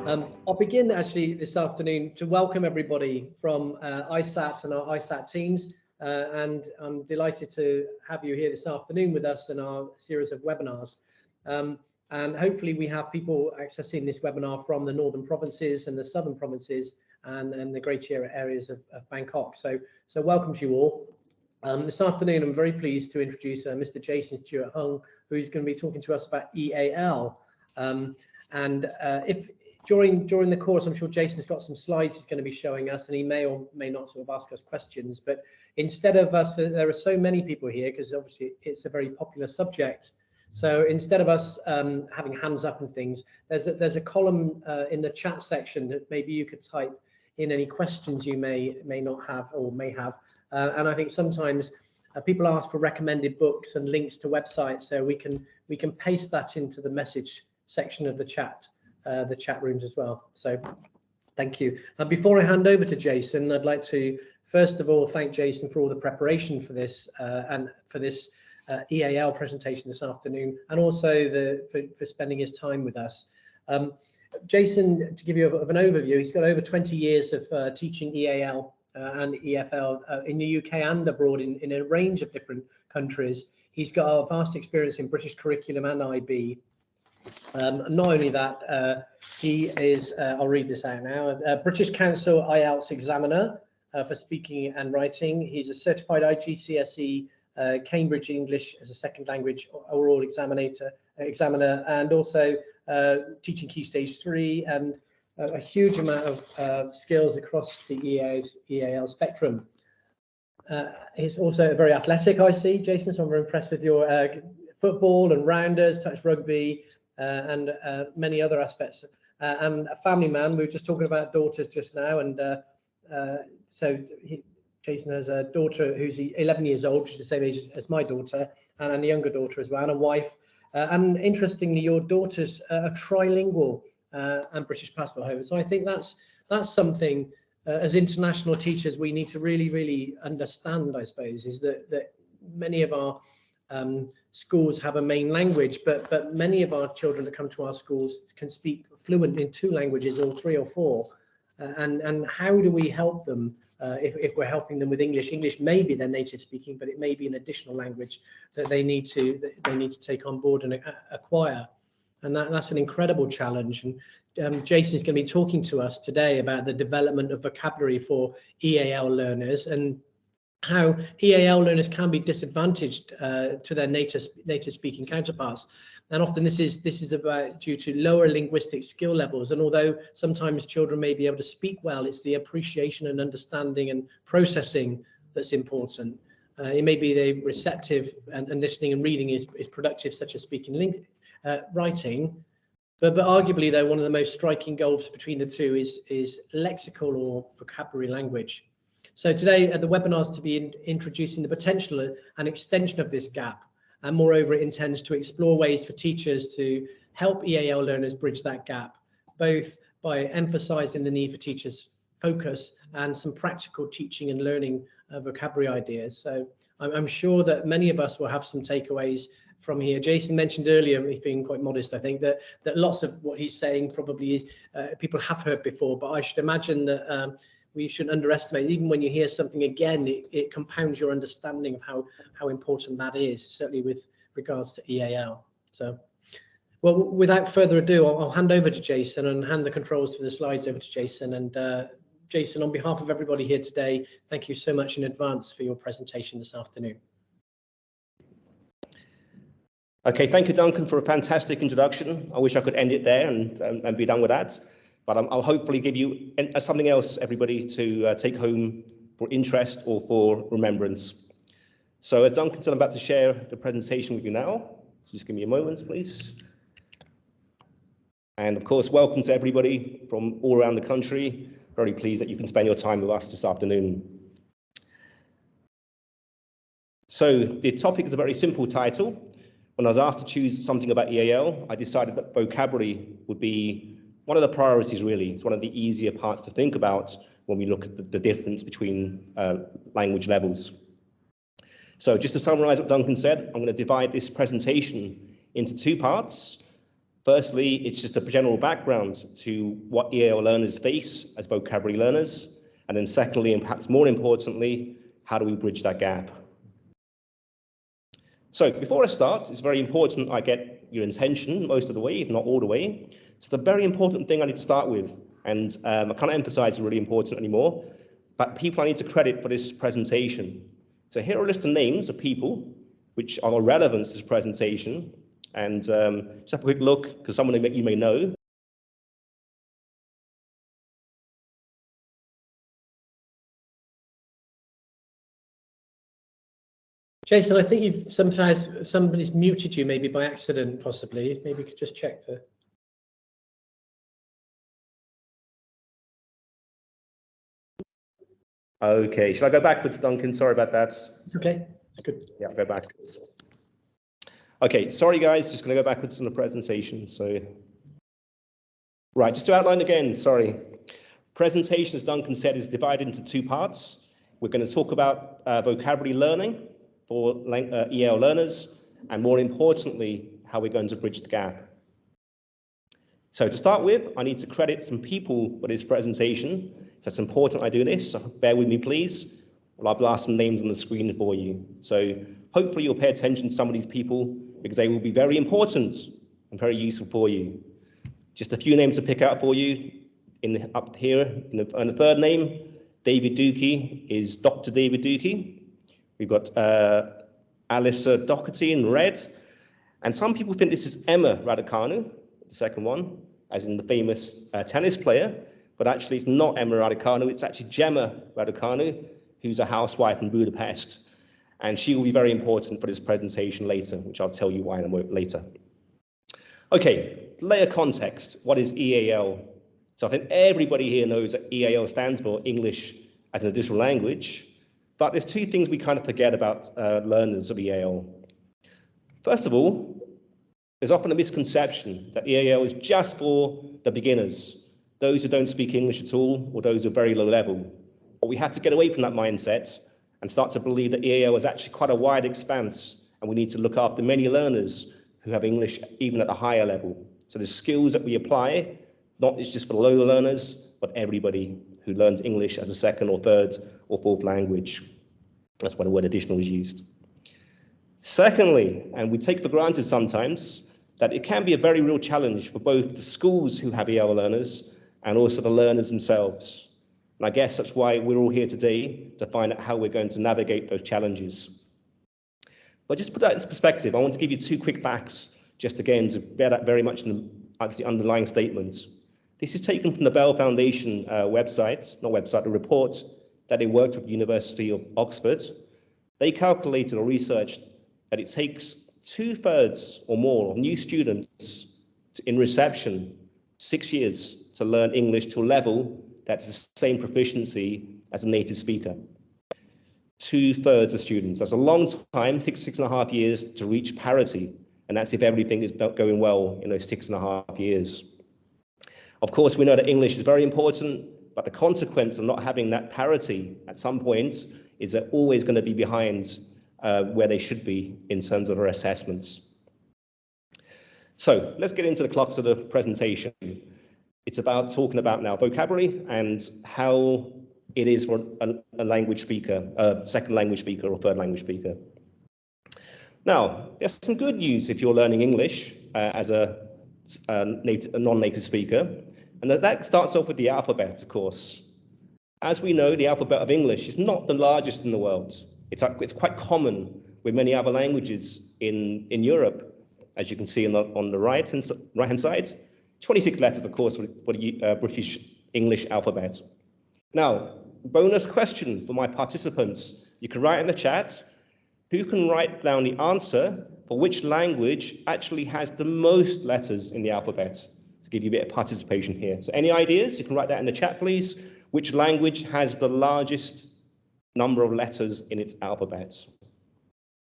I'll begin actually this afternoon to welcome everybody from ISAT and our ISAT teams, and I'm delighted to have you here this afternoon with us in our series of webinars. And hopefully we have people accessing this webinar from the northern provinces and the southern provinces and the greater areas of Bangkok. So welcome to you all. This afternoon, I'm very pleased to introduce Mr. Jason Stewart Hung, who's going to be talking to us about EAL. If during the course, I'm sure Jason's got some slides he's going to be showing us, and he may or may not sort of ask us questions. But instead of us, there are so many people here because obviously it's a very popular subject. So instead of us having hands up and things, there's a column in the chat section that maybe you could type in any questions you may not have or may have. And I think sometimes people ask for recommended books and links to websites, so we can paste that into the message section of the chat rooms as well. So thank you. And before I hand over to Jason, I'd like to first of all thank Jason for all the preparation for this and for this EAL presentation this afternoon, and also for spending his time with us. Jason, to give you an overview, he's got over 20 years of teaching EAL and EFL in the UK and abroad in a range of different countries. He's got a vast experience in British curriculum and IB. Not only that, he is, I'll read this out now, British Council IELTS examiner for speaking and writing. He's a certified IGCSE Cambridge English as a second language oral examiner, and also teaching Key Stage 3 and a huge amount of skills across the EAL spectrum. He's also very athletic, I see, Jason, so I'm very impressed with your football and rounders, touch rugby, and many other aspects. And a family man, we were just talking about daughters just now, and Jason has a daughter who's 11 years old, she's the same age as my daughter, and a younger daughter as well, and a wife. And interestingly, your daughter's a trilingual and British passport holder. So I think that's something as international teachers we need to really understand, I suppose, is that many of our schools have a main language, but many of our children that come to our schools can speak fluent in 2 languages or 3 or 4. And how do we help them if we're helping them with English? English may be their native speaking, but it may be an additional language that they need to take on board and acquire. And that's an incredible challenge. And Jason's going to be talking to us today about the development of vocabulary for EAL learners and how EAL learners can be disadvantaged to their native speaking counterparts. And often this is about due to lower linguistic skill levels. And although sometimes children may be able to speak well, it's the appreciation and understanding and processing that's important. It may be the receptive and listening and reading is productive, such as speaking, writing. But arguably, though, one of the most striking gulfs between the two is lexical or vocabulary language. So today the webinar is to be introducing the potential and extension of this gap. And moreover, it intends to explore ways for teachers to help EAL learners bridge that gap, both by emphasizing the need for teachers' focus and some practical teaching and learning vocabulary ideas. So I'm sure that many of us will have some takeaways from here. Jason mentioned earlier, he's being quite modest, I think, that lots of what he's saying probably people have heard before, but I should imagine that we shouldn't underestimate, even when you hear something again, it compounds your understanding of how important that is, certainly with regards to EAL. So, well, without further ado, I'll hand over to Jason and hand the controls for the slides over to Jason. And Jason, on behalf of everybody here today, thank you so much in advance for your presentation this afternoon. Okay, thank you, Duncan, for a fantastic introduction. I wish I could end it there and be done with that. But I'll hopefully give you something else, everybody, to take home for interest or for remembrance. So as Duncan said, I'm about to share the presentation with you now. So just give me a moment, please. And of course, welcome to everybody from all around the country. Very pleased that you can spend your time with us this afternoon. So the topic is a very simple title. When I was asked to choose something about EAL, I decided that vocabulary would be one of the priorities, really. It's one of the easier parts to think about when we look at the difference between language levels. So just to summarize what Duncan said, I'm going to divide this presentation into 2 parts. Firstly, it's just a general background to what EAL learners face as vocabulary learners. And then secondly, and perhaps more importantly, how do we bridge that gap? So before I start, it's very important I get your attention most of the way, if not all the way. It's a very important thing I need to start with. And I can't emphasize it's really important anymore, but people I need to credit for this presentation. So here are a list of names of people which are relevant to this presentation. And just have a quick look, because some of them you may know. Jason, I think you've somebody's muted you, maybe by accident, possibly. Maybe you could just check the. Okay, should I go backwards, Duncan? Sorry about that. It's okay. It's good. Yeah, I'll go backwards. Okay, sorry guys, just going to go backwards in the presentation. So, right, just to outline again, sorry. Presentation, as Duncan said, is divided into two parts. We're going to talk about vocabulary learning for EAL learners, and more importantly, how we're going to bridge the gap. So to start with, I need to credit some people for this presentation. So it's important I do this, so bear with me, please. Well, I'll blast some names on the screen for you. So hopefully you'll pay attention to some of these people because they will be very important and very useful for you. Just a few names to pick out for you. Up here, in the third name, David Dukey is Dr. David Dukey. We've got Alyssa Doherty in red. And some people think this is Emma Raducanu, the second one, as in the famous tennis player. But actually, it's not Emma Raducanu. It's actually Gemma Raducanu, who's a housewife in Budapest. And she will be very important for this presentation later, which I'll tell you why in a moment later. Okay, layer context. What is EAL? So I think everybody here knows that EAL stands for English as an Additional Language. But there's two things we kind of forget about learners of EAL. First of all, there's often a misconception that EAL is just for the beginners, those who don't speak English at all, or those who are very low level. But we have to get away from that mindset and start to believe that EAL is actually quite a wide expanse, and we need to look after many learners who have English even at a higher level. So the skills that we apply, not just for the low learners, but everybody who learns English as a second or third or fourth language. That's why the word additional is used. Secondly, and we take for granted sometimes, that it can be a very real challenge for both the schools who have EAL learners and also the learners themselves. And I guess that's why we're all here today, to find out how we're going to navigate those challenges. But just to put that into perspective, I want to give you two quick facts, just again to bear that very much in the underlying statements. This is taken from the Bell Foundation the report that they worked with the University of Oxford. They calculated or researched that it takes 2/3 or more of new students in reception 6 years to learn English to a level that's the same proficiency as a native speaker. 2/3 of students. That's a long time, 6.5 years to reach parity. And that's if everything is going well in those 6.5 years. Of course, we know that English is very important, but the consequence of not having that parity at some point is they're always going to be behind where they should be in terms of our assessments. So let's get into the crux of the presentation. It's about talking about now vocabulary and how it is for a language speaker, a second language speaker or third language speaker. Now, there's some good news if you're learning English as a non-native speaker, and that starts off with the alphabet, of course. As we know, the alphabet of English is not the largest in the world. It's quite common with many other languages in Europe, as you can see on the right-hand side. 26 letters, of course, for the British English alphabet. Now, bonus question for my participants. You can write in the chat, who can write down the answer for which language actually has the most letters in the alphabet, to give you a bit of participation here. So any ideas? You can write that in the chat, please. Which language has the largest number of letters in its alphabet?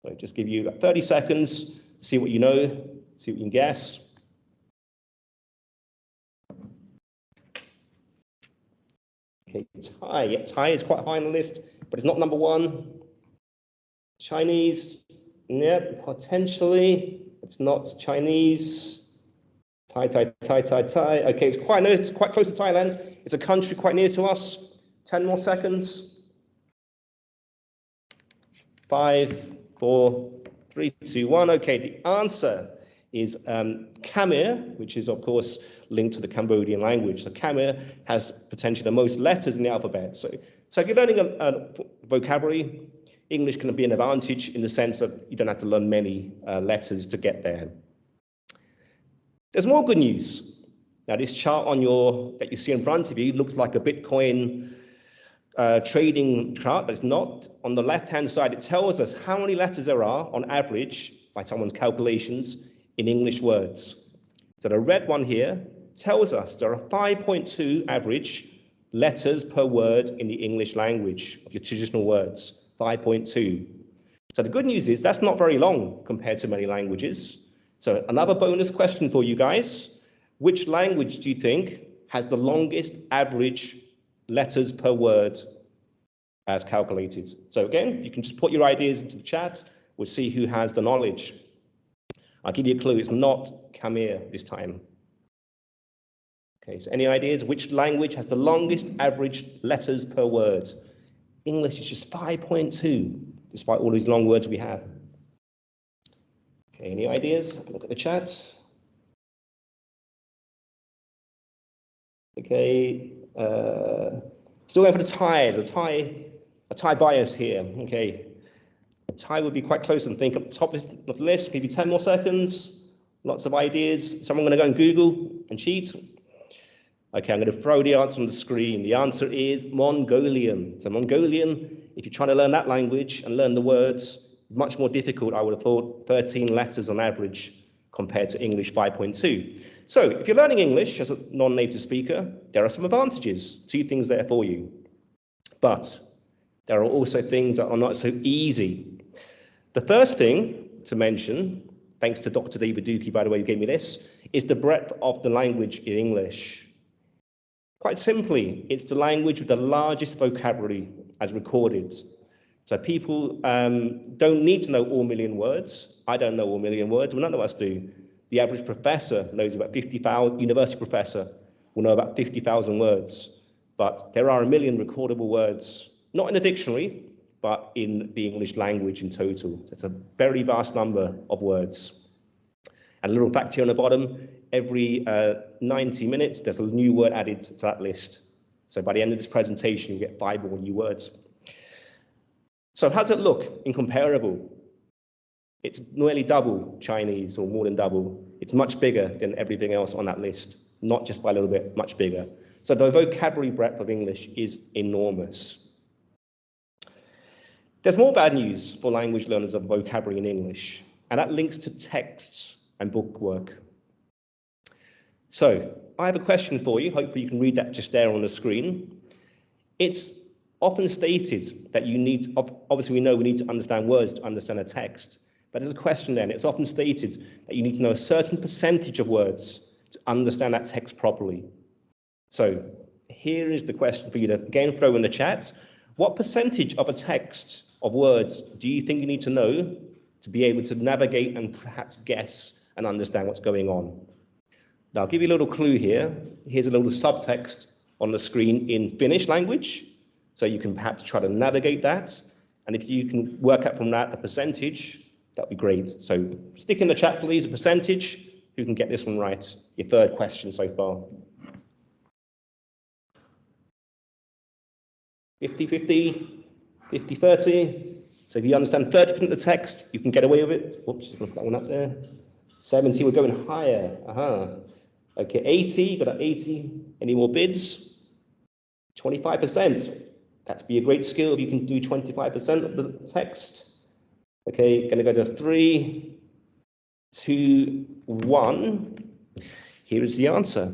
So just give you 30 seconds, see what you know, see what you can guess. Okay, Thai. Yeah, Thai is quite high on the list, but it's not number one. Chinese, yep, potentially. It's not Chinese. Thai. Okay, it's quite close to Thailand. It's a country quite near to us. 10 more seconds. 5, 4, 3, 2, 1. Okay, the answer is Khmer, which is of course linked to the Cambodian language. So Khmer has potentially the most letters in the alphabet. So if you're learning a vocabulary, English can be an advantage in the sense that you don't have to learn many letters to get there. There's more good news. Now, this chart that you see in front of you looks like a Bitcoin trading chart, but it's not. On the left-hand side, it tells us how many letters there are on average, by someone's calculations, in English words. So the red one here tells us there are 5.2 average letters per word in the English language of your traditional words, 5.2. So the good news is that's not very long compared to many languages. So another bonus question for you guys. Which language do you think has the longest average letters per word as calculated? So again, you can just put your ideas into the chat. We'll see who has the knowledge. I'll give you a clue. It's not Khmer this time. Okay, so any ideas? Which language has the longest average letters per word? English is just 5.2, despite all these long words we have. Okay, any ideas? Have a look at the chat. Okay, still going for the Thais. A Thai bias here. Okay, a Thai would be quite close and think at the top of the list. Maybe 10 more seconds. Lots of ideas. Someone going to go on Google and cheat? Okay, I'm going to throw the answer on the screen. The answer is Mongolian. So Mongolian, if you're trying to learn that language and learn the words, much more difficult, I would have thought, 13 letters on average compared to English 5.2. So if you're learning English as a non-native speaker, there are some advantages, 2 things there for you. But there are also things that are not so easy. The first thing to mention, thanks to Dr. David Dukey, by the way, who gave me this, is the breadth of the language in English. Quite simply, it's the language with the largest vocabulary as recorded. So people don't need to know all million words. I don't know all million words, well, none of us do. The average professor knows about 50,000, university professor will know about 50,000 words. But there are 1 million recordable words, not in a dictionary, but in the English language in total. That's a very vast number of words. And a little fact here on the bottom, every 90 minutes, there's a new word added to that list. So by the end of this presentation, you get 5 more new words. So how does it look in comparable? It's nearly double Chinese, or more than double. It's much bigger than everything else on that list, not just by a little bit, much bigger. So the vocabulary breadth of English is enormous. There's more bad news for language learners of vocabulary in English, and that links to texts and book work. So I have a question for you. Hopefully you can read that just there on the screen. It's often stated that you need, obviously we know we need to understand words to understand a text, but there's a question then. It's often stated that you need to know a certain percentage of words to understand that text properly. So here is the question for you to again throw in the chat. What percentage of a text of words do you think you need to know to be able to navigate and perhaps guess and understand what's going on? Now, I'll give you a little clue here. Here's a little subtext on the screen in Finnish language. So you can perhaps try to navigate that. And if you can work out from that a percentage, that'd be great. So stick in the chat, please, a percentage. Who can get this one right? Your third question so far. 50-50, 50-30. So if you understand 30% of the text, you can get away with it. Oops, just gonna put that one up there. 70, we're going higher. Okay, 80, got an 80. Any more bids? 25%. That'd be a great skill if you can do 25% of the text. Okay, gonna go to 3, 2, 1. Here is the answer.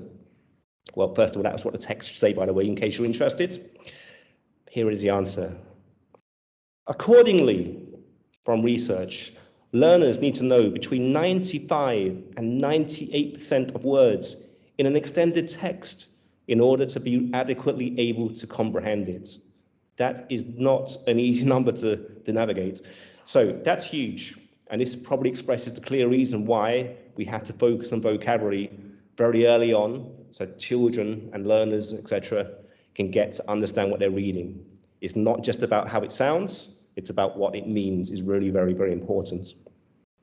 Well, first of all, that was what the text should say, by the way, in case you're interested. Here is the answer. Accordingly, from research, learners need to know between 95 and 98% of words in an extended text in order to be adequately able to comprehend it. That is not an easy number to navigate. So that's huge. And this probably expresses the clear reason why we have to focus on vocabulary very early on, so children and learners, etc., can get to understand what they're reading. It's not just about how it sounds, it's about what it means is really very, very important.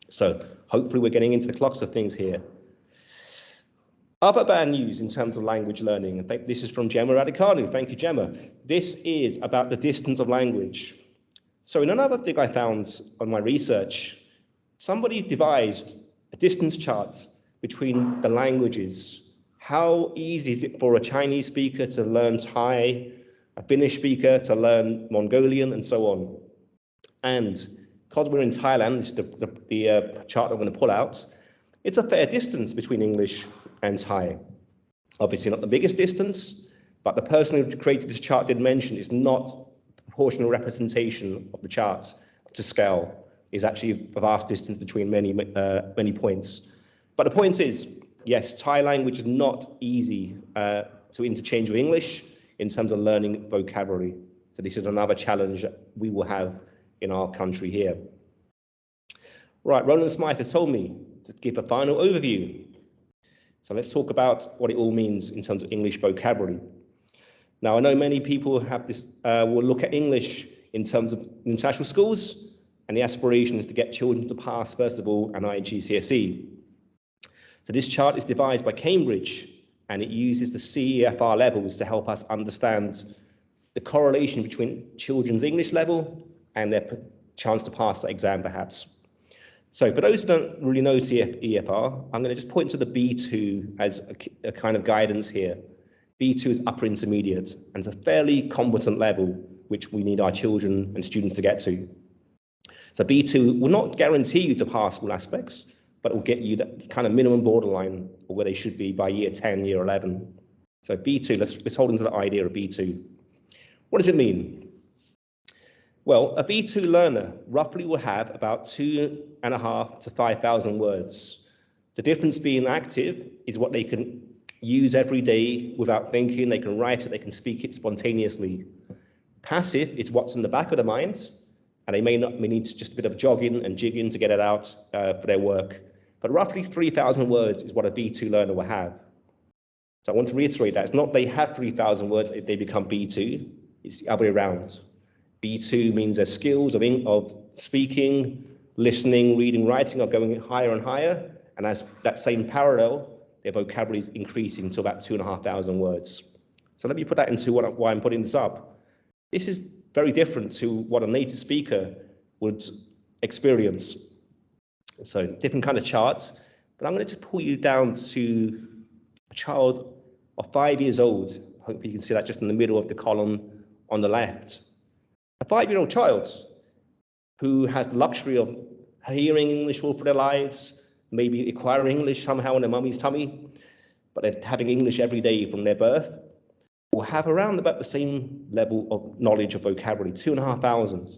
So hopefully we're getting into the crux of things here. Other bad news in terms of language learning. In fact, this is from Gemma Radicanu. Thank you, Gemma. This is about the distance of language. So in another thing I found on my research, somebody devised a distance chart between the languages. How easy is it for a Chinese speaker to learn Thai, a Finnish speaker to learn Mongolian, and so on? And because we're in Thailand, this is the chart I'm going to pull out, it's a fair distance between English and Thai. Obviously not the biggest distance, but the person who created this chart did mention it's not proportional representation of the chart to scale. Is actually a vast distance between many points. But the point is, yes, Thai language is not easy to interchange with English in terms of learning vocabulary. So this is another challenge that we will have in our country here. Right, Roland Smythe has told me to give a final overview. So let's talk about what it all means in terms of English vocabulary. Now, I know many people have this, will look at English in terms of international schools, and the aspiration is to get children to pass, first of all, an IGCSE. So this chart is devised by Cambridge, and it uses the CEFR levels to help us understand the correlation between children's English level and their chance to pass that exam, perhaps. So for those who don't really know CEFR, I'm going to just point to the B2 as a kind of guidance here. B2 is upper intermediate, and it's a fairly competent level, which we need our children and students to get to. So B2 will not guarantee you to pass all aspects, but it will get you that kind of minimum borderline of where they should be by year 10, year 11. So B2, let's hold into the idea of B2. What does it mean? Well, a B2 learner roughly will have about 2,500 to 5,000 words. The difference being active is what they can use every day without thinking. They can write it, they can speak it spontaneously. Passive is what's in the back of the mind, and they may need just a bit of jogging and jigging to get it out for their work. But roughly 3,000 words is what a B2 learner will have. So I want to reiterate that. It's not they have 3,000 words if they become B2, it's the other way around. B2 means their skills of speaking, listening, reading, writing are going higher and higher, and as that same parallel, their vocabulary is increasing to about 2,500 words. So let me put that into why I'm putting this up. This is very different to what a native speaker would experience. So different kind of charts, but I'm going to just pull you down to a child of 5 years old. Hopefully you can see that just in the middle of the column on the left. A 5-year-old child who has the luxury of hearing English all for their lives, maybe acquiring English somehow in their mummy's tummy, but they're having English every day from their birth, will have around about the same level of knowledge of vocabulary, 2,500.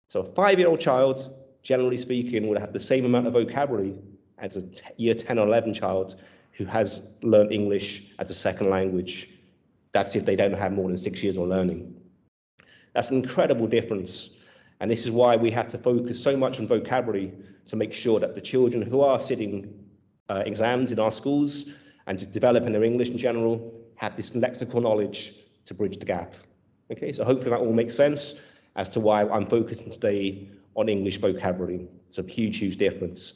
So a 5-year-old child, generally speaking, would have the same amount of vocabulary as a year 10 or 11 child who has learned English as a second language. That's if they don't have more than 6 years of learning. That's an incredible difference. And this is why we have to focus so much on vocabulary to make sure that the children who are sitting exams in our schools and to developing their English in general have this lexical knowledge to bridge the gap. Okay, so hopefully that all makes sense as to why I'm focusing today on English vocabulary. It's a huge, huge difference.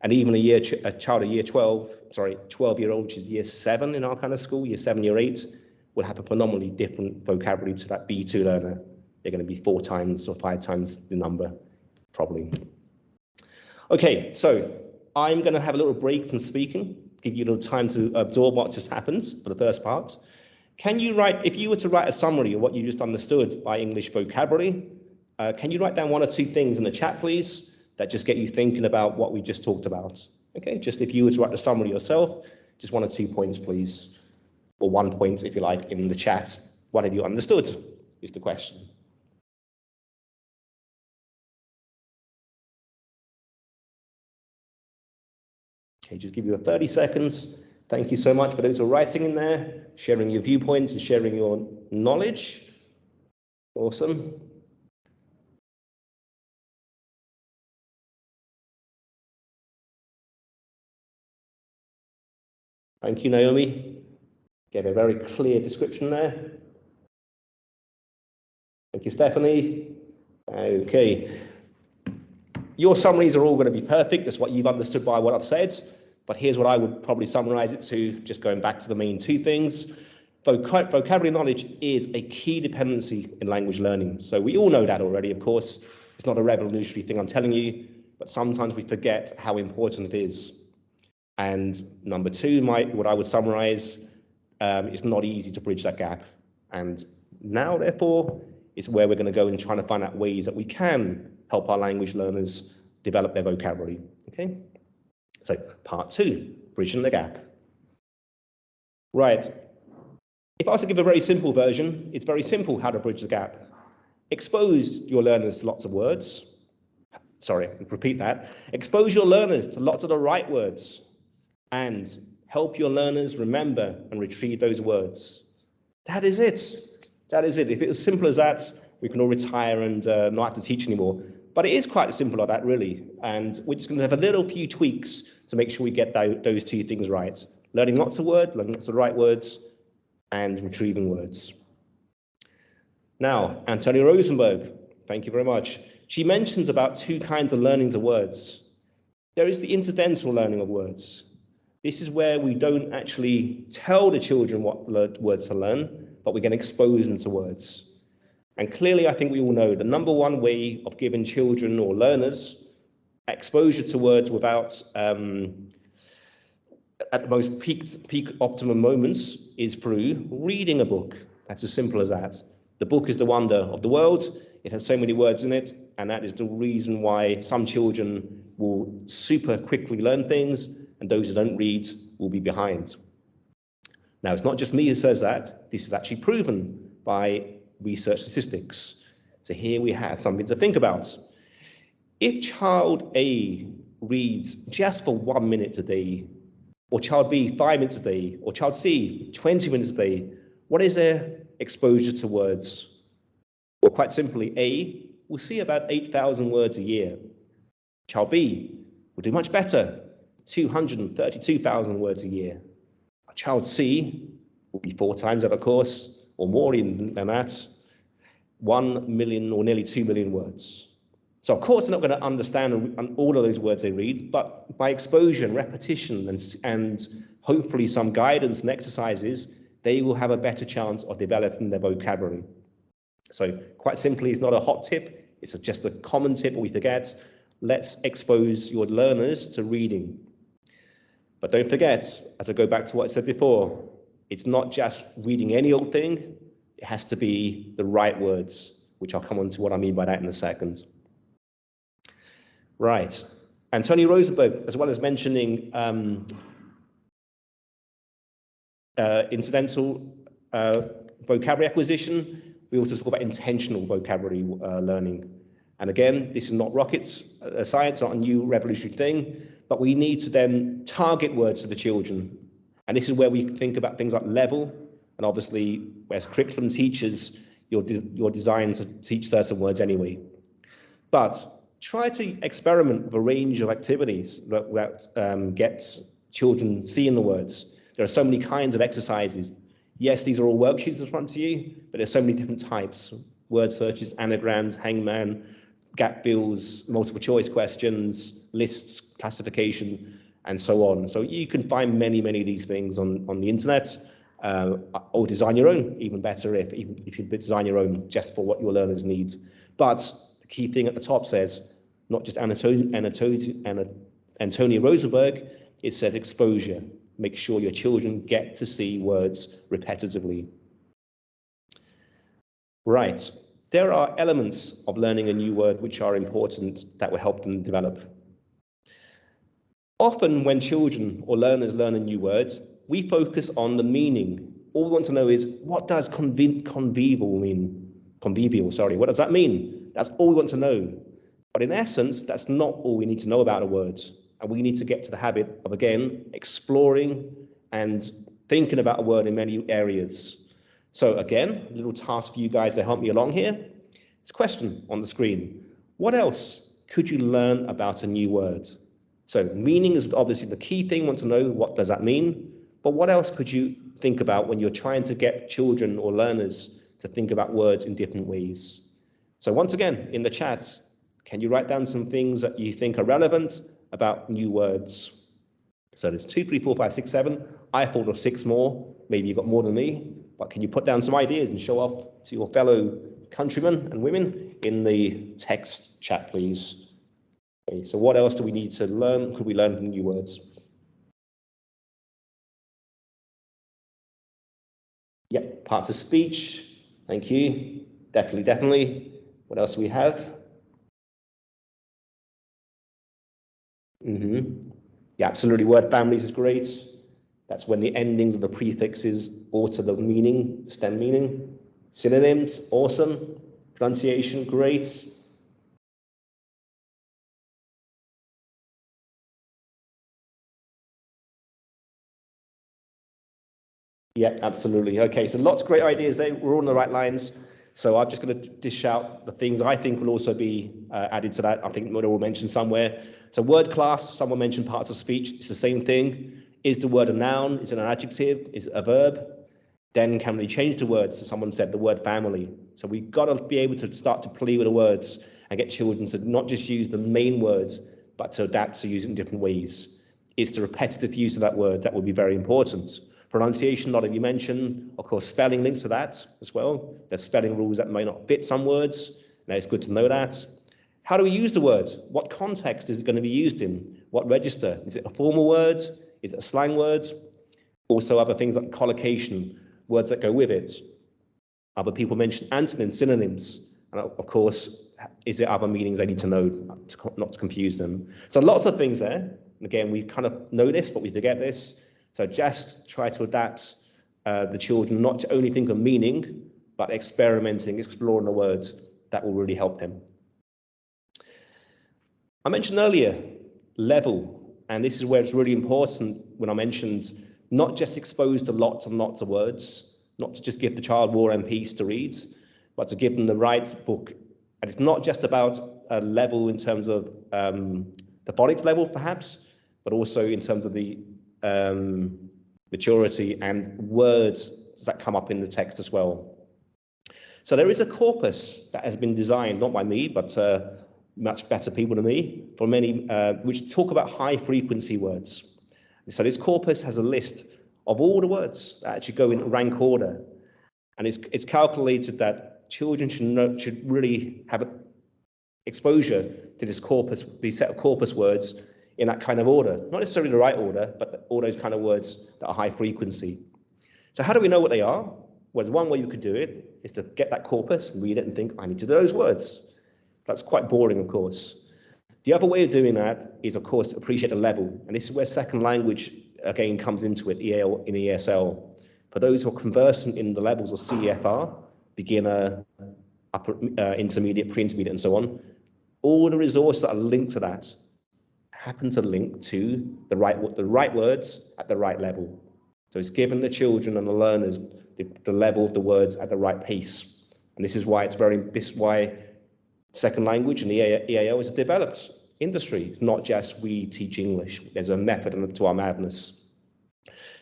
And even a child of year 12-year-old, which is year 7 in our kind of school, year 7, year 8, will have a phenomenally different vocabulary to that B2 learner. They're going to be 4 times or 5 times the number, probably. Okay, so I'm going to have a little break from speaking, give you a little time to absorb what just happened for the first part. Can you write, if you were to write a summary of what you just understood by English vocabulary, can you write down 1 or 2 things in the chat, please, that just get you thinking about what we just talked about? Okay, just if you were to write the summary yourself, just 1 or 2 points, please, or 1 point, if you like, in the chat. What have you understood, is the question. Okay, just give you 30 seconds. Thank you so much for those who are writing in there, sharing your viewpoints and sharing your knowledge. Awesome. Thank you, Naomi. Gave a very clear description there. Thank you, Stephanie. Okay. Your summaries are all going to be perfect. That's what you've understood by what I've said. But here's what I would probably summarize it to, just going back to the main two things. Vocabulary knowledge is a key dependency in language learning. So we all know that already, of course. It's not a revolutionary thing I'm telling you, but sometimes we forget how important it is. And number two, what I would summarize, it's not easy to bridge that gap. And now, therefore, it's where we're going to go and try to find out ways that we can help our language learners develop their vocabulary. Okay, so part two, bridging the gap. Right, if I was to give a very simple version, it's very simple how to bridge the gap. Expose your learners to lots of words. Sorry, repeat that. Expose your learners to lots of the right words and help your learners remember and retrieve those words. That is it. That is it. If it was simple as that, we can all retire and not have to teach anymore. But it is quite simple like that, really. And we're just going to have a little few tweaks to make sure we get those two things right. Learning lots of words, learning lots of the right words, and retrieving words. Now, Antonia Rosenberg, thank you very much. She mentions about two kinds of learnings of words. There is the incidental learning of words. This is where we don't actually tell the children what words to learn, but we can expose them to words. And clearly, I think we all know the number one way of giving children or learners exposure to words without, at the most peak optimum moments, is through reading a book. That's as simple as that. The book is the wonder of the world. It has so many words in it, and that is the reason why some children will super quickly learn things, and those who don't read will be behind. Now, it's not just me who says that. This is actually proven by research statistics. So here we have something to think about. If child A reads just for 1 minute a day, or child B 5 minutes a day, or child C 20 minutes a day, what is their exposure to words? Well, quite simply, A will see about 8,000 words a year. Child B will do much better, 232,000 words a year. Child C will be 4 times that, of course, or more even than that, 1 million or nearly 2 million words. So, of course, they're not going to understand all of those words they read, but by exposure and repetition and hopefully some guidance and exercises, they will have a better chance of developing their vocabulary. So, quite simply, it's not a hot tip, it's just a common tip we forget. Let's expose your learners to reading. But don't forget, as I go back to what I said before, it's not just reading any old thing, it has to be the right words, which I'll come on to what I mean by that in a second. Right, Antonia Rosenberg, as well as mentioning incidental vocabulary acquisition, we also talk about intentional vocabulary learning. And again, this is not rocket science, not a new revolutionary thing, but we need to then target words to the children. And this is where we think about things like level, and obviously, as curriculum teachers, you're designed to teach certain words anyway. But try to experiment with a range of activities that get children seeing the words. There are so many kinds of exercises. Yes, these are all worksheets in front of you, but there's so many different types. Word searches, anagrams, hangman, gap fills, multiple choice questions, lists, classification, and so on. So you can find many of these things on the internet, or design your own, even better if you design your own just for what your learners need. But the key thing at the top says, not just Antonia Rosenberg, it says exposure. Make sure your children get to see words repetitively. Right. There are elements of learning a new word which are important that will help them develop. Often when children or learners learn a new word, we focus on the meaning. All we want to know is, what does convivial mean? Convivial, sorry. What does that mean? That's all we want to know. But in essence, that's not all we need to know about a word. And we need to get to the habit of, again, exploring and thinking about a word in many areas. So again, a little task for you guys to help me along here. It's a question on the screen. What else could you learn about a new word? So meaning is obviously the key thing. Want to know, what does that mean? But what else could you think about when you're trying to get children or learners to think about words in different ways? So once again, in the chat, can you write down some things that you think are relevant about new words? So there's 2, 3, 4, 5, 6, 7. I thought of 6 more. Maybe you've got more than me, but can you put down some ideas and show off to your fellow countrymen and women in the text chat, please? Okay, so what else do we need to learn? Could we learn from new words? Yep, parts of speech. Thank you. Definitely, definitely. What else do we have? Yeah, absolutely. Word families is great. That's when the endings of the prefixes alter the meaning, stem meaning. Synonyms, awesome. Pronunciation, great. Yeah, absolutely. Okay, so lots of great ideas there. We're all on the right lines. So I'm just going to dish out the things I think will also be added to that. I think they're all mentioned somewhere. So word class, someone mentioned parts of speech. It's the same thing. Is the word a noun? Is it an adjective? Is it a verb? Then can we change the words? So someone said the word family. So we've got to be able to start to play with the words and get children to not just use the main words, but to adapt to use it in different ways. It's the repetitive use of that word that will be very important. Pronunciation, a lot of you mentioned, of course, spelling links to that as well. There's spelling rules that may not fit some words. Now it's good to know that. How do we use the word? What context is it going to be used in? What register? Is it a formal word? Is it a slang word? Also other things like collocation, words that go with it. Other people mention antonyms, synonyms, and of course, is there other meanings they need to know not to confuse them? So lots of things there. Again, we kind of know this, but we forget this. So just try to adapt the children not to only think of meaning, but experimenting, exploring the words. That will really help them. I mentioned earlier level, and this is where it's really important when I mentioned not just expose to lots and lots of words, not to just give the child War and Peace to read, but to give them the right book. And it's not just about a level in terms of the phonics level, perhaps, but also in terms of the maturity and words that come up in the text as well. So there is a corpus that has been designed, not by me, but much better people than me, for many, which talk about high frequency words. So this corpus has a list of all the words that actually go in rank order. And it's calculated that children should really have exposure to this corpus, these set of corpus words in that kind of order. Not necessarily the right order, but all those kind of words that are high frequency. So how do we know what they are? Well, there's one way you could do it, is to get that corpus, read it and think, I need to know those words. That's quite boring, of course. The other way of doing that is, of course, to appreciate the level. And this is where second language, again, comes into it, EAL in ESL. For those who are conversant in the levels of CFR, beginner, upper, intermediate, pre-intermediate, and so on, all the resources that are linked to that happen to link to the right words at the right level. So it's given the children and the learners the level of the words at the right pace. And this is why second language and the EAL is a developed industry. It's not just we teach English. There's a method to our madness.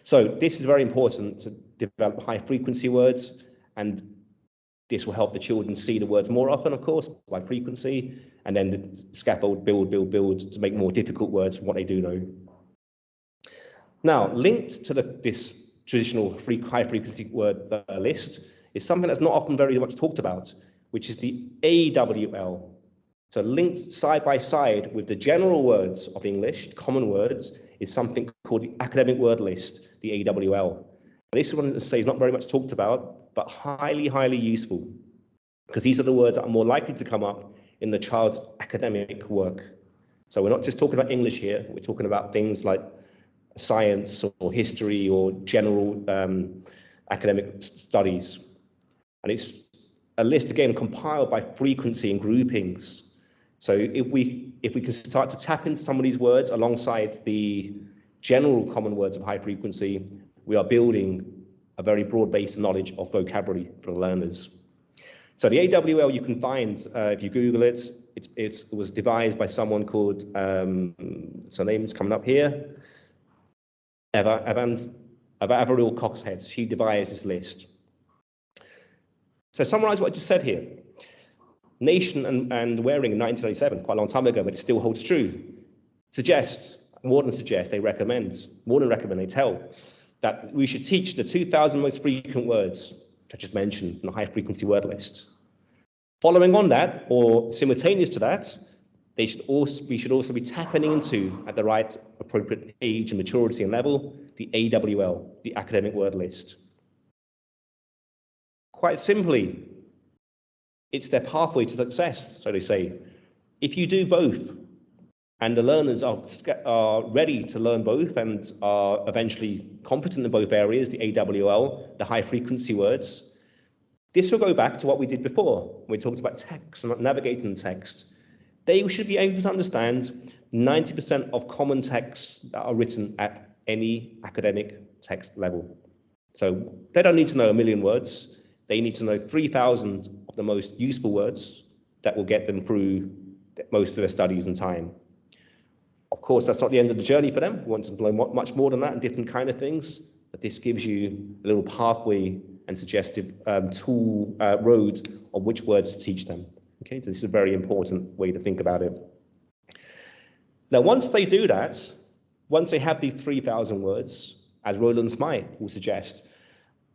So this is very important to develop high frequency words, and this will help the children see the words more often, of course, by frequency, and then the scaffold build to make more difficult words from what they do know. Now, linked to this traditional high frequency word list is something that's not often very much talked about, which is the AWL. So linked side by side with the general words of English, common words, is something called the academic word list, the AWL. And this one, is not very much talked about, but highly, highly useful, because these are the words that are more likely to come up in the child's academic work. So we're not just talking about English here, we're talking about things like science or history or general academic studies. And it's a list, again, compiled by frequency and groupings. So if we can start to tap into some of these words alongside the general common words of high frequency, we are building a very broad base of knowledge of vocabulary for learners. So the AWL you can find, if you Google it, it was devised by someone called, so name's coming up here, Evans about Averill Coxhead. She devised this list. So summarize what I just said here. Nation and Waring in 1997, quite a long time ago, but it still holds true, more than suggest, they recommend, they tell, that we should teach the 2,000 most frequent words I just mentioned in the high frequency word list. Following on that, or simultaneous to that, we should also be tapping into, at the right appropriate age and maturity and level, the AWL, the academic word list. Quite simply, it's their pathway to success, so they say. If you do both, and the learners are ready to learn both and are eventually competent in both areas, the AWL, the high frequency words, this will go back to what we did before. We talked about text and navigating text. They should be able to understand 90% of common texts that are written at any academic text level. So they don't need to know 1 million words. They need to know 3,000 of the most useful words that will get them through most of their studies and time. Of course, that's not the end of the journey for them. We want to learn much more than that and different kind of things, but this gives you a little pathway and suggestive tool road of which words to teach them. Okay, so this is a very important way to think about it. Now, once they do that, once they have these 3,000 words, as Roland Smythe will suggest,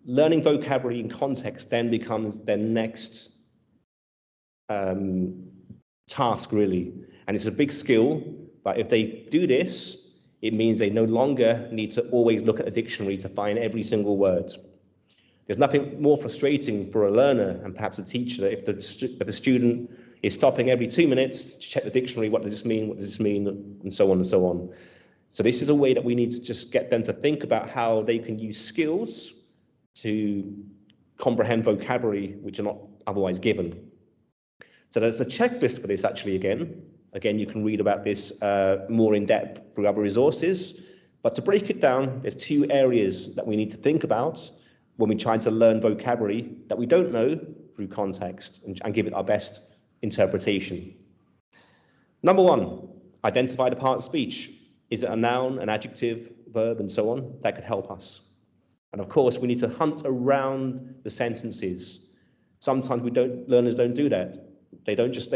learning vocabulary in context then becomes their next task, really. And it's a big skill, but if they do this, it means they no longer need to always look at a dictionary to find every single word. There's nothing more frustrating for a learner and perhaps a teacher if the student is stopping every 2 minutes to check the dictionary, what does this mean, what does this mean, and so on and so on. So this is a way that we need to just get them to think about how they can use skills to comprehend vocabulary which are not otherwise given. So there's a checklist for this actually again. Again, you can read about this more in depth through other resources. But to break it down, there's 2 areas that we need to think about when we try to learn vocabulary that we don't know through context and give it our best interpretation. Number 1, identify the part of speech. Is it a noun, an adjective, verb, and so on? That could help us. And of course, we need to hunt around the sentences. Sometimes learners don't do that. They just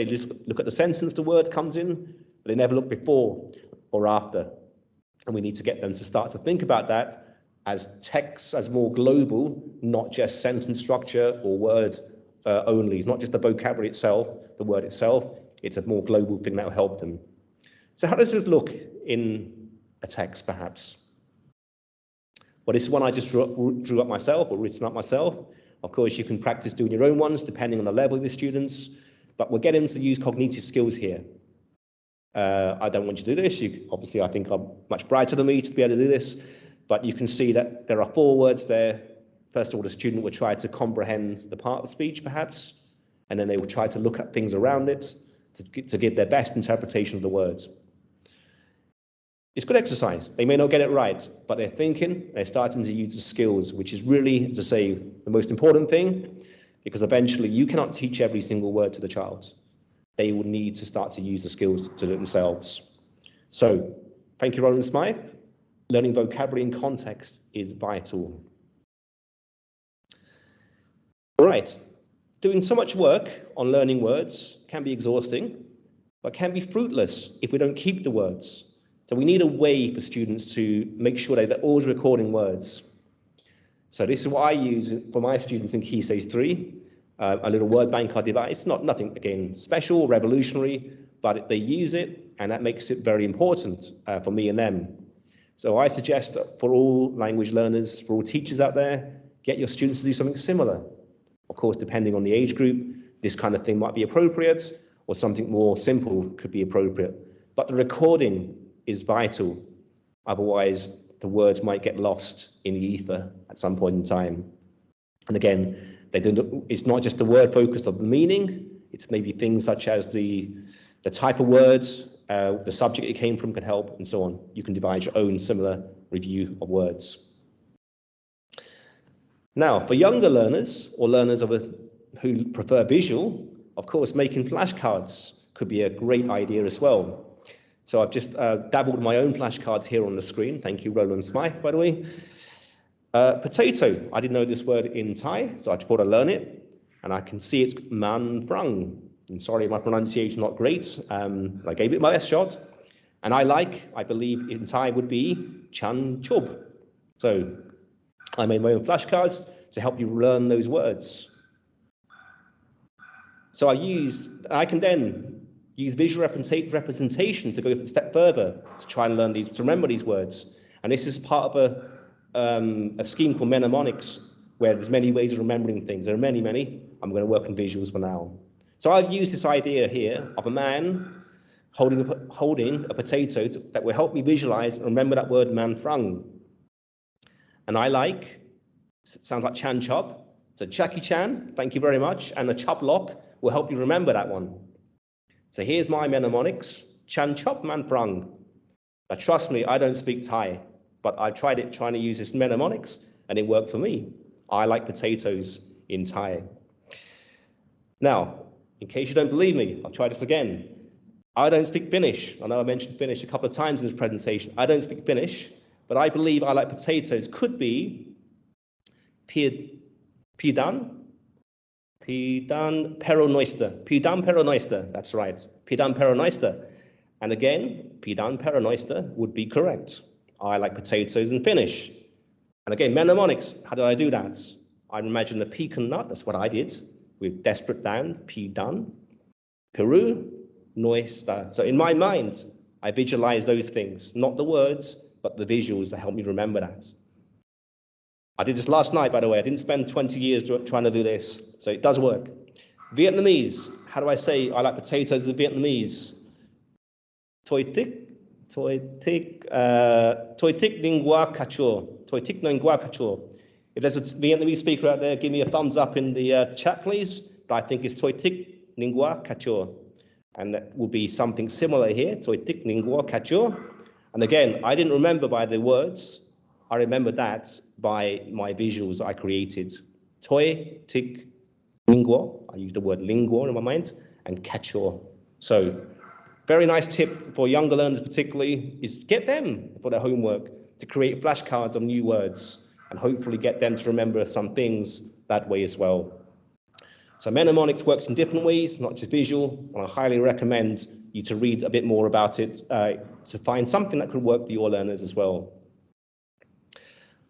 look at the sentence the word comes in, but they never look before or after. And we need to get them to start to think about that as text, as more global, not just sentence structure or word only. It's not just the vocabulary itself, the word itself. It's a more global thing that will help them. So how does this look in a text, perhaps? Well, this is one I just drew up myself or written up myself. Of course, you can practice doing your own ones depending on the level of the students, but we're getting to use cognitive skills here. I don't want you to do this. Obviously, I think I'm much brighter than me to be able to do this, but you can see that there are 4 words there. First of all, the student will try to comprehend the part of speech, perhaps, and then they will try to look at things around it to give their best interpretation of the words. It's good exercise. They may not get it right, but they're thinking, they're starting to use the skills, which is really, as I say, the most important thing, because eventually you cannot teach every single word to the child. They will need to start to use the skills to themselves. So, thank you, Roland Smythe. Learning vocabulary in context is vital. All right, doing so much work on learning words can be exhausting, but can be fruitless if we don't keep the words. So we need a way for students to make sure that they're always recording words. So this is what I use for my students in Key Stage 3, a little word bank I device, nothing, again, special, revolutionary, but they use it, and that makes it very important for me and them. So I suggest for all language learners, for all teachers out there, get your students to do something similar. Of course, depending on the age group, this kind of thing might be appropriate, or something more simple could be appropriate. But the recording is vital. Otherwise, the words might get lost in the ether at some point in time. And again, it's not just the word focused on the meaning, it's maybe things such as the type of words, the subject it came from could help, and so on. You can devise your own similar review of words. Now, for younger learners or learners who prefer visual, of course, making flashcards could be a great idea as well. So I've just dabbled my own flashcards here on the screen. Thank you, Roland Smythe, by the way. Potato, I didn't know this word in Thai, so I thought I'd learn it. And I can see it's man frang. I'm sorry, my pronunciation not great. I gave it my best shot. And I believe in Thai would be chan chub. So I made my own flashcards to help you learn those words. So I can then use visual representation to go a step further to try and learn these, to remember these words. And this is part of a scheme called mnemonics, where there's many ways of remembering things. There are many. I'm going to work on visuals for now. So I've used this idea here of a man holding a potato that will help me visualize and remember that word man frang. And sounds like Chan Chop. So Jackie Chan, thank you very much. And a chop lock will help you remember that one. So here's my mnemonics, Chan Chop Man Frang. Now trust me, I don't speak Thai, but I tried trying to use this mnemonics and it worked for me. I like potatoes in Thai. Now, in case you don't believe me, I'll try this again. I don't speak Finnish. I know I mentioned Finnish a couple of times in this presentation. I don't speak Finnish, but I believe I like potatoes could be Pidan peronoista, that's right, Pidan peronoista. And again, Pidan peronoista would be correct. I like potatoes in Finnish. And again, mnemonics, how do I do that? I imagine the pecan nut, that's what I did, with desperate down, Pidan, Peru, noista. So in my mind, I visualize those things, not the words, but the visuals that help me remember that. I did this last night, by the way. I didn't spend 20 years trying to do this, so it does work. Vietnamese, how do I say I like potatoes in Vietnamese? Toi tik lingua cachor. Toi tik lingua cachor. If there's a Vietnamese speaker out there, give me a thumbs up in the chat, please. But I think it's toi tik lingua cachor. And that will be something similar here, toi tik lingua cachor. And again, I didn't remember by the words. I remember that by my visuals I created. Toi tik lingua, I used the word lingua in my mind, and cachor. So very nice tip for younger learners particularly is get them for their homework to create flashcards of new words and hopefully get them to remember some things that way as well. So mnemonics works in different ways, not just visual, and I highly recommend you to read a bit more about it to find something that could work for your learners as well.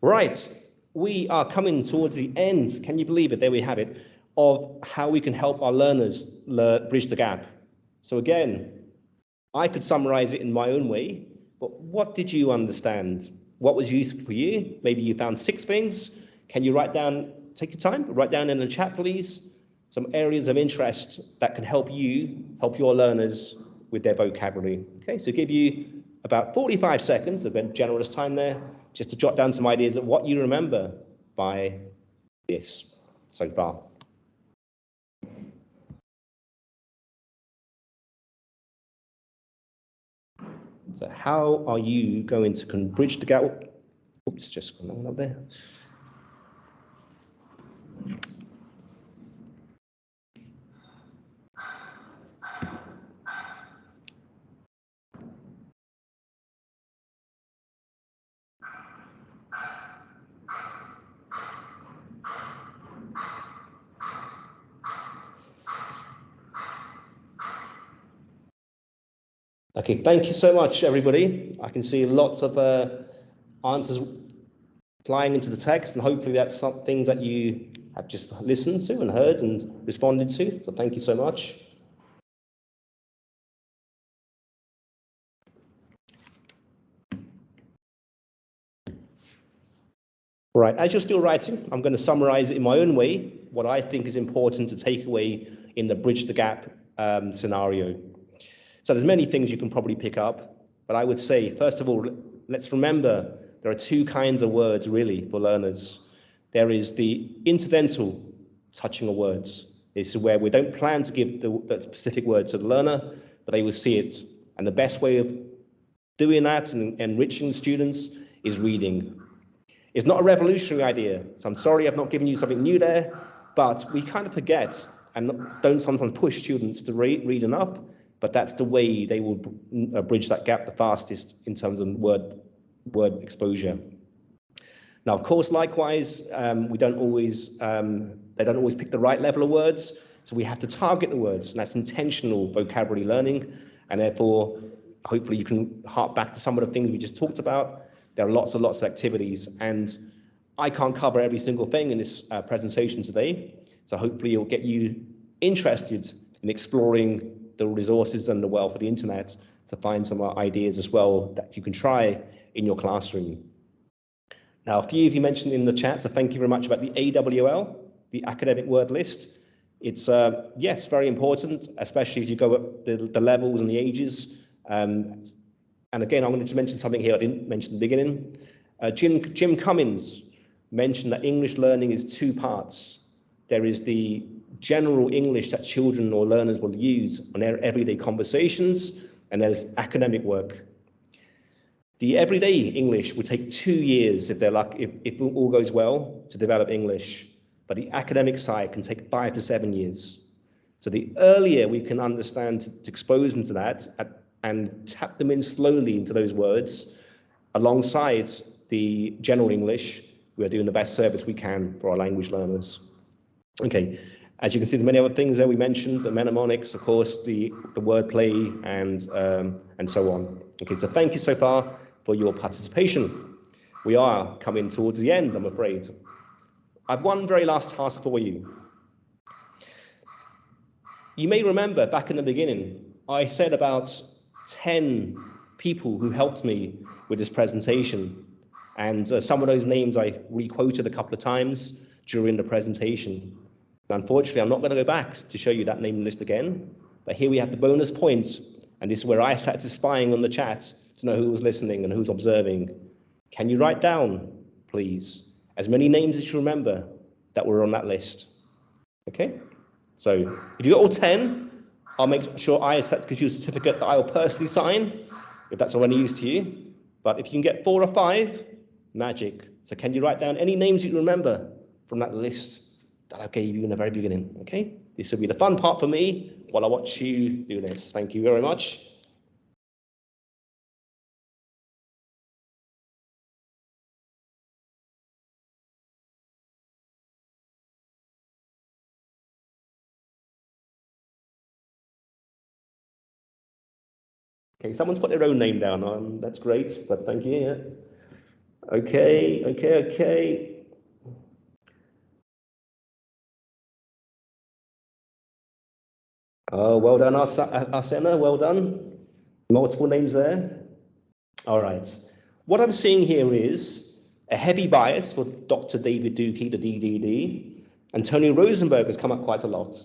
Right, we are coming towards the end, can you believe it, there we have it, of how we can help our learners bridge the gap. So again, I could summarize it in my own way, but what did you understand? What was useful for you? Maybe you found 6 things. Can you write down, take your time, write down in the chat, please, some areas of interest that can help you, help your learners with their vocabulary. Okay, so give you about 45 seconds, a bit generous time there, just to jot down some ideas of what you remember by this so far. So how are you going to bridge the gap? Oops, just gone up there. Okay, thank you so much, everybody. I can see lots of answers flying into the text, and hopefully that's some things that you have just listened to and heard and responded to. So thank you so much. Right, as you're still writing, I'm going to summarize it in my own way, what I think is important to take away in the bridge the gap scenario. So there's many things you can probably pick up, but I would say, first of all, let's remember there are 2 kinds of words really for learners. There is the incidental touching of words. This is where we don't plan to give the specific word to the learner, but they will see it. And the best way of doing that and enriching students is reading. It's not a revolutionary idea, so I'm sorry I've not given you something new there, but we kind of forget and don't sometimes push students to read enough, but that's the way they will bridge that gap the fastest in terms of word exposure. Now, of course, likewise, they don't always pick the right level of words, so we have to target the words, and that's intentional vocabulary learning, and therefore, hopefully you can hark back to some of the things we just talked about. There are lots and lots of activities, and I can't cover every single thing in this presentation today, so hopefully it'll get you interested in exploring the resources and the wealth of the internet to find some ideas as well that you can try in your classroom. Now, a few of you mentioned in the chat, so thank you very much, about the AWL, the academic word list. It's, yes, very important, especially if you go up the levels and the ages. And again, I'm going to mention something here I didn't mention at the beginning. Jim Cummins mentioned that English learning is two parts. There is the general English that children or learners will use on their everyday conversations, and there's academic work. The everyday English would take 2 years if if all goes well to develop English, but the academic side can take 5 to 7 years. So the earlier we can understand to expose them to that and tap them in slowly into those words, alongside the general English, we are doing the best service we can for our language learners. Okay, as you can see, there's many other things there we mentioned, the mnemonics, of course, the wordplay, and so on. Okay, so thank you so far for your participation. We are coming towards the end, I'm afraid. I've one very last task for you. You may remember back in the beginning, I said about 10 people who helped me with this presentation. And some of those names I re-quoted a couple of times during the presentation. Unfortunately, I'm not going to go back to show you that name list again. But here we have the bonus points. And this is where I started spying on the chat to know who was listening and who's observing. Can you write down, please, as many names as you remember that were on that list? Okay? So if you got all 10, I'll make sure I give you a certificate that I will personally sign, if that's of any use to you. But if you can get 4 or 5, magic. So can you write down any names you remember from that list that I gave you in the very beginning? Okay? This will be the fun part for me while I watch you do this. Thank you very much. Okay, someone's put their own name down. That's great, but thank you. Yeah. Okay. Oh, well done, Arsena, well done. Multiple names there. All right. What I'm seeing here is a heavy bias for Dr. David Dukey, the DDD, and Tony Rosenberg has come up quite a lot,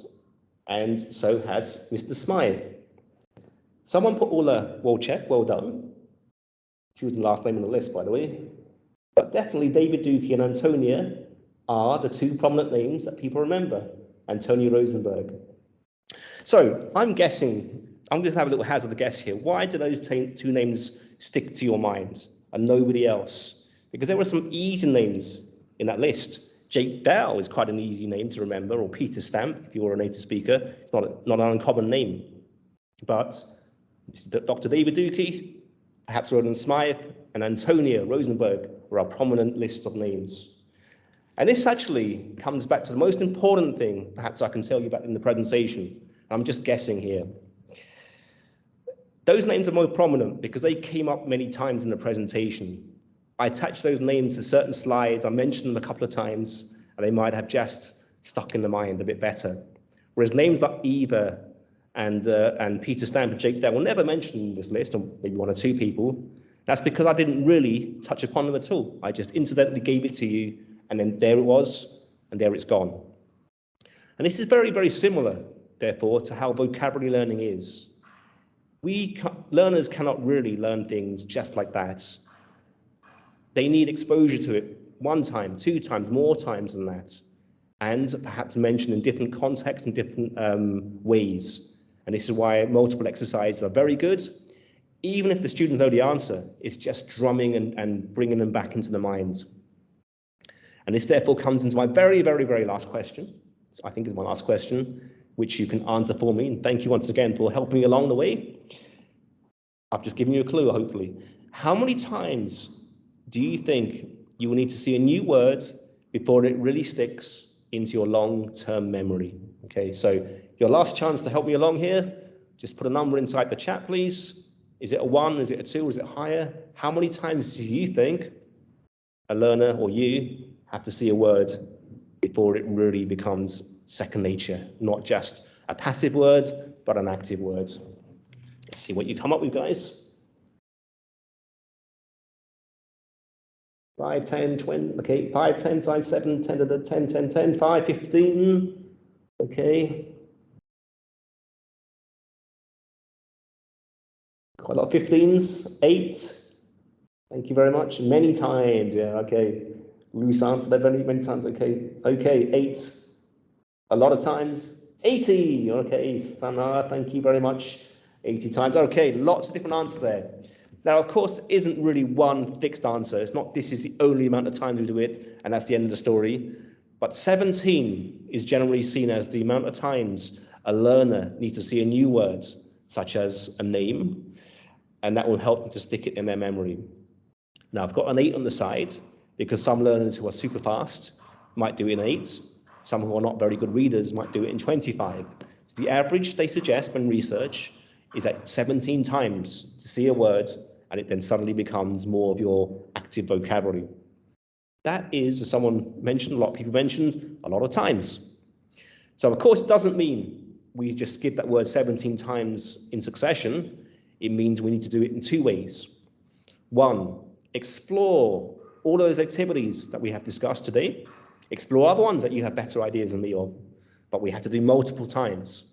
and so has Mr. Smythe. Someone put Ulla Wolczek, well done. She was the last name on the list, by the way. But definitely David Dukey and Antonia are the two prominent names that people remember, and Tony Rosenberg. So I'm guessing, I'm going to have a little hazard guess here. Why do those two names stick to your mind and nobody else? Because there were some easy names in that list. Jake Bell is quite an easy name to remember, or Peter Stamp, if you're a native speaker. It's not an uncommon name. But Dr. David Dukey, perhaps Roland Smythe, and Antonia Rosenberg were our prominent list of names. And this actually comes back to the most important thing, perhaps I can tell you about in the presentation. I'm just guessing here. Those names are more prominent because they came up many times in the presentation. I attached those names to certain slides, I mentioned them a couple of times, and they might have just stuck in the mind a bit better. Whereas names like Eva and Peter Stamp and Jake Dell were never mentioned in this list, or maybe 1 or 2 people. That's because I didn't really touch upon them at all. I just incidentally gave it to you, and then there it was, and there it's gone. And this is very, very similar, therefore, to how vocabulary learning is. Learners cannot really learn things just like that. They need exposure to it 1 time, 2 times, more times than that, and perhaps mentioned in different contexts and different ways. And this is why multiple exercises are very good. Even if the students know the answer, it's just drumming and bringing them back into the mind. And this therefore comes into my very, very, very last question. So I think is my last question, which you can answer for me. And thank you once again for helping me along the way. I've just given you a clue, hopefully. How many times do you think you will need to see a new word before it really sticks into your long-term memory. Okay, so your last chance to help me along here, just put a number inside the chat, please. Is it a 1? Is it a 2? Is it higher? How many times do you think a learner or you have to see a word before it really becomes second nature, not just a passive word, but an active word? Let's see what you come up with, guys. 5, 10, 20, okay, 5, 10, 5, 7, 10 to the 10, 10, 10, 5, 15, okay. Quite a lot of 15s, 8, thank you very much, many times, yeah, okay. Loose answer there, many times, okay, 8, a lot of times, 80, okay, Sana, thank you very much, 80 times, okay, lots of different answers there. Now, of course, there isn't really one fixed answer. It's not this is the only amount of time we do it, and that's the end of the story. But 17 is generally seen as the amount of times a learner needs to see a new word, such as a name, and that will help them to stick it in their memory. Now, I've got an 8 on the side, because some learners who are super fast might do it in 8. Some who are not very good readers might do it in 25. So the average they suggest when research is at 17 times to see a word, and it then suddenly becomes more of your active vocabulary. That is, as someone mentioned, a lot of people mentioned, a lot of times. So of course, it doesn't mean we just skip that word 17 times in succession. It means we need to do it in 2 ways. 1, explore all those activities that we have discussed today. Explore other ones that you have better ideas than me of, but we have to do multiple times.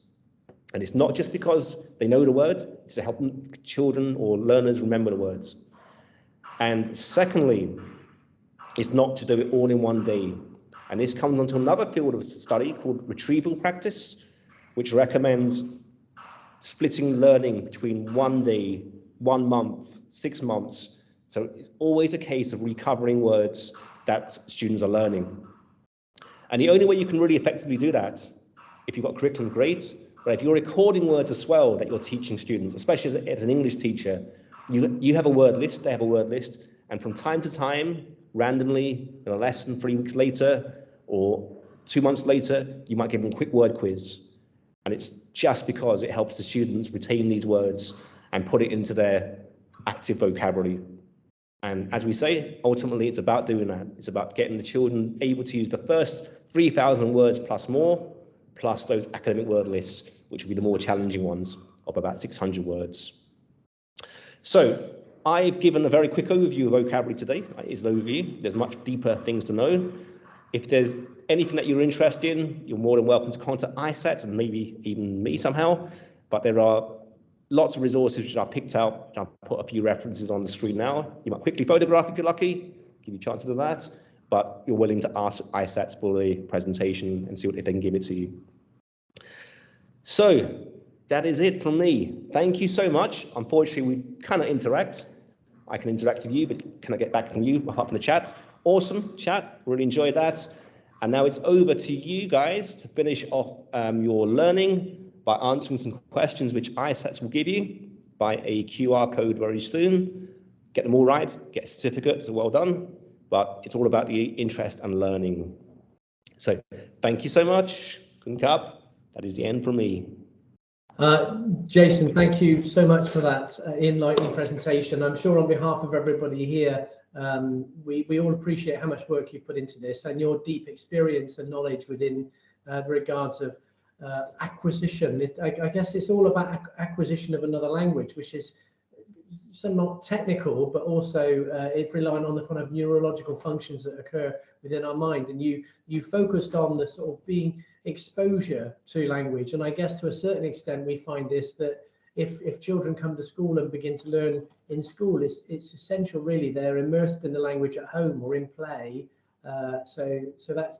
And it's not just because they know the word, it's to help children or learners remember the words. And secondly, it's not to do it all in one day. And this comes onto another field of study called retrieval practice, which recommends splitting learning between 1 day, 1 month, 6 months. So it's always a case of recovering words that students are learning. And the only way you can really effectively do that, if you've got curriculum, great, but if you're recording words as well that you're teaching students, especially as an English teacher, you have a word list, they have a word list, and from time to time, randomly, in a lesson 3 weeks later, or 2 months later, you might give them a quick word quiz. And it's just because it helps the students retain these words and put it into their active vocabulary. And as we say, ultimately, it's about doing that. It's about getting the children able to use the first 3,000 words plus more, plus those academic word lists, which will be the more challenging ones of about 600 words. So I've given a very quick overview of vocabulary today. It's an overview. There's much deeper things to know. If there's anything that you're interested in, you're more than welcome to contact ISAT and maybe even me somehow. But there are lots of resources which I picked out. I'll put a few references on the screen now. You might quickly photograph if you're lucky, give you a chance to do that. But you're willing to ask ISATs for the presentation and see if they can give it to you. So that is it from me. Thank you so much. Unfortunately, we cannot interact. I can interact with you, but can I get back from you apart from the chat? Awesome chat, really enjoyed that. And now it's over to you guys to finish off your learning by answering some questions which ISATs will give you by a QR code very soon. Get them all right, get certificates, so well done. But it's all about the interest and learning. So thank you so much. Good cup. That is the end from me. Jason, thank you so much for that enlightening presentation. I'm sure on behalf of everybody here, we all appreciate how much work you put into this and your deep experience and knowledge within the regards of acquisition. I guess it's all about acquisition of another language, which is somewhat technical, but also it's relying on the kind of neurological functions that occur within our mind. And you focused on the sort of being exposure to language. And I guess to a certain extent, we find this, that if children come to school and begin to learn in school, it's essential really they're immersed in the language at home or in play. So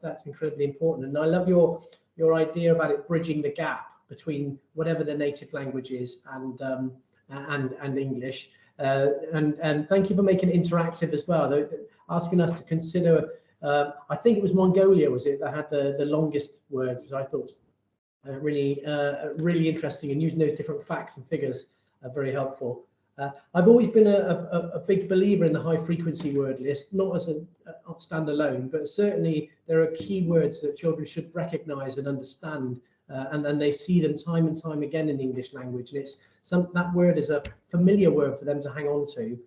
that's incredibly important. And I love your idea about it bridging the gap between whatever the native language is and English. And thank you for making it interactive as well, asking us to consider, I think it was Mongolia, was it, that had the longest words, which I thought really interesting, and using those different facts and figures are very helpful. I've always been a big believer in the high frequency word list, not as a standalone, but certainly there are key words that children should recognize and understand, and then they see them time and time again in the English language, and that word is a familiar word for them to hang on to.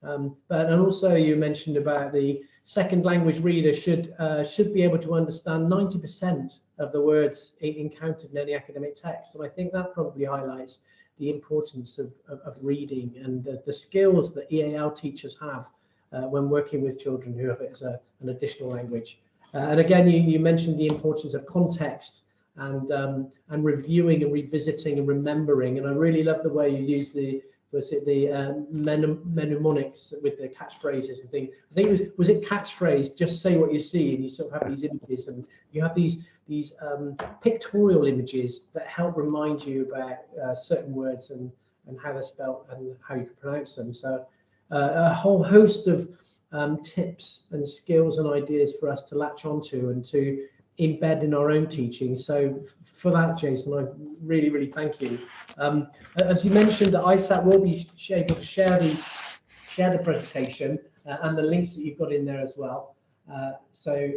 And also you mentioned about the second language reader should be able to understand 90% of the words encountered in any academic text, and I think that probably highlights the importance of reading and the skills that EAL teachers have when working with children who have it as an additional language. And again, you mentioned the importance of context and reviewing and revisiting and remembering. And I really love the way you use the mnemonics with the catchphrases and things. I think was it catchphrase, just say what you see, and you sort of have these images, and you have these pictorial images that help remind you about certain words and how they're spelled and how you can pronounce them. So a whole host of tips and skills and ideas for us to latch onto and to embed in our own teaching. So for that, Jason, I really, really thank you. As you mentioned, that ISAT will be able to share the presentation and the links that you've got in there as well. So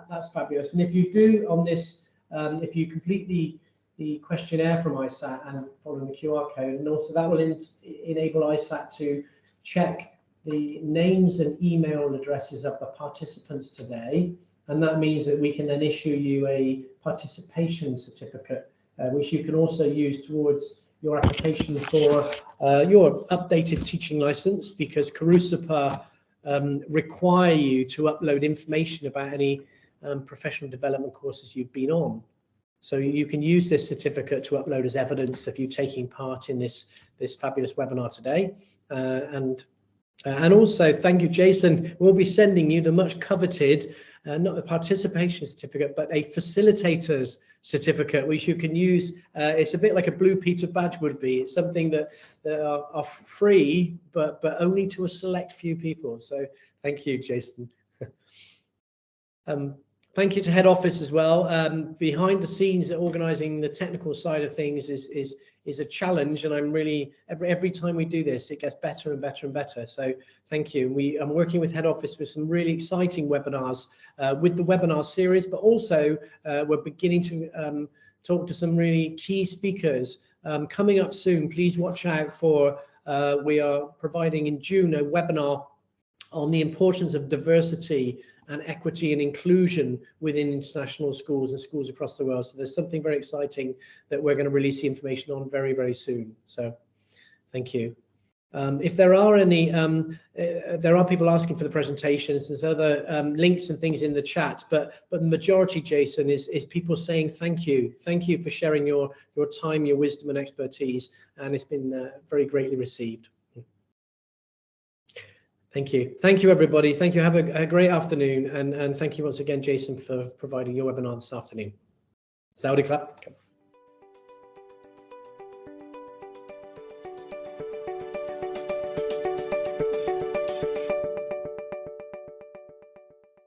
that's fabulous. And if you do on this, if you complete the questionnaire from ISAT and follow the QR code, and also that will enable ISAT to check the names and email addresses of the participants today. And that means that we can then issue you a participation certificate, which you can also use towards your application for your updated teaching license, because Carusapa require you to upload information about any professional development courses you've been on. So you can use this certificate to upload as evidence of you taking part in this fabulous webinar today. And also, thank you, Jason. We'll be sending you the much coveted, not a participation certificate, but a facilitator's certificate, which you can use. It's a bit like a Blue Peter badge would be. It's something that are free, but only to a select few people. So thank you, Jason. Thank you to head office as well. Behind the scenes, organising the technical side of things is a challenge, and I'm really every time we do this, it gets better and better and better. So thank you. I'm working with head office with some really exciting webinars with the webinar series, but also we're beginning to talk to some really key speakers coming up soon. Please watch out for. We are providing in June a webinar on the importance of diversity and equity and inclusion within international schools and schools across the world. So there's something very exciting that we're going to release the information on very, very soon. So thank you. If there are any, there are people asking for the presentations. There's other links and things in the chat, but the majority, Jason, is people saying thank you. Thank you for sharing your time, your wisdom and expertise, and it's been very greatly received. Thank you. Thank you, everybody. Thank you. Have a great afternoon. And thank you once again, Jason, for providing your webinar this afternoon. Saudi Club.